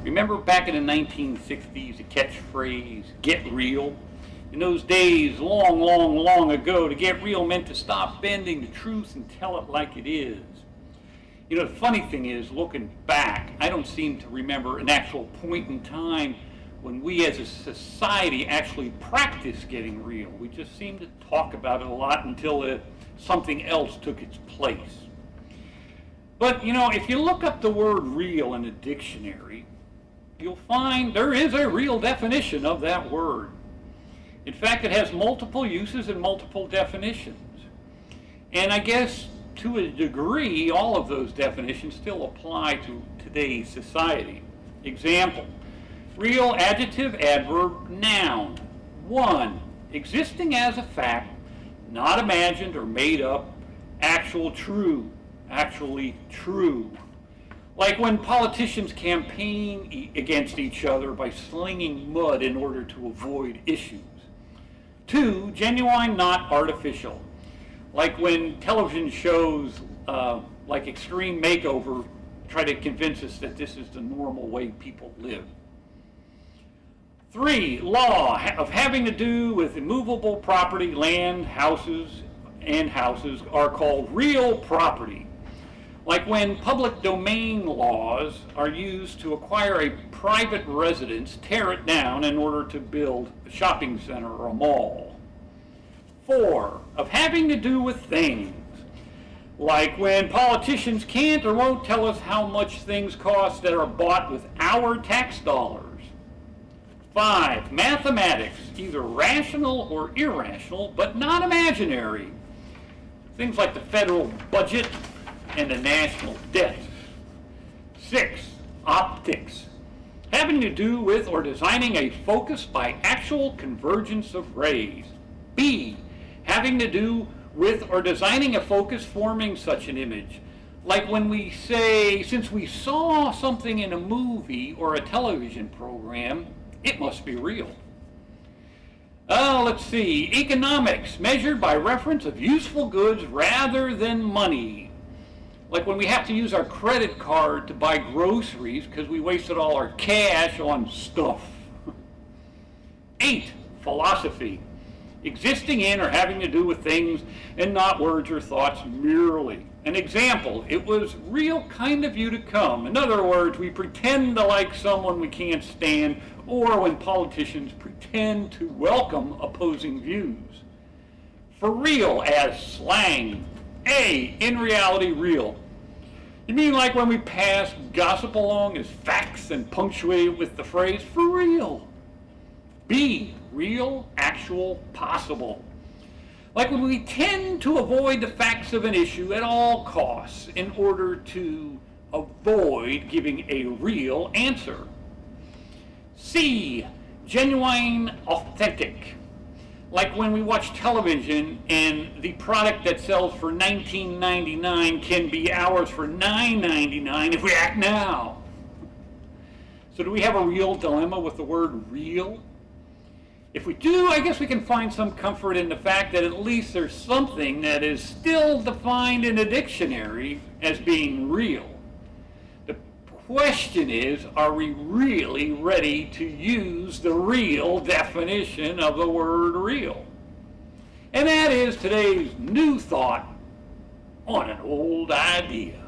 Remember back in the 1960s, the catchphrase, get real? In those days, long, long, long ago, to get real meant to stop bending the truth and tell it like it is. You know, the funny thing is, looking back, I don't seem to remember an actual point in time when we as a society actually practiced getting real. We just seem to talk about it a lot until something else took its place. But, you know, if you look up the word real in a dictionary, you'll find there is a real definition of that word. In fact, it has multiple uses and multiple definitions. And I guess to a degree, all of those definitions still apply to today's society. Example, real adjective, adverb, noun. 1, existing as a fact, not imagined or made up, actually true. Like when politicians campaign against each other by slinging mud in order to avoid issues. 2, genuine, not artificial. Like when television shows like Extreme Makeover try to convince us that this is the normal way people live. 3, law, of having to do with immovable property, land, houses are called real property. Like when public domain laws are used to acquire a private residence, tear it down in order to build a shopping center or a mall. 4, of having to do with things. Like when politicians can't or won't tell us how much things cost that are bought with our tax dollars. 5, mathematics, either rational or irrational, but not imaginary. Things like the federal budget and the national debt. 6, optics, having to do with or designing a focus by actual convergence of rays. B, having to do with or designing a focus forming such an image. Like when we say, since we saw something in a movie or a television program, it must be real. Let's see, economics, measured by reference of useful goods rather than money. Like when we have to use our credit card to buy groceries because we wasted all our cash on stuff. 8, philosophy, existing in or having to do with things and not words or thoughts merely. An example, it was real kind of you to come. In other words, we pretend to like someone we can't stand, or when politicians pretend to welcome opposing views. For real as slang. A, in reality real. You mean like when we pass gossip along as facts and punctuate it with the phrase, for real. B, real, actual, possible. Like when we tend to avoid the facts of an issue at all costs in order to avoid giving a real answer. C, genuine, authentic. Like when we watch television and the product that sells for $19.99 can be ours for $9.99 if we act now. So do we have a real dilemma with the word real? If we do, I guess we can find some comfort in the fact that at least there's something that is still defined in a dictionary as being real. The question is, are we really ready to use the real definition of the word real? And that is today's new thought on an old idea.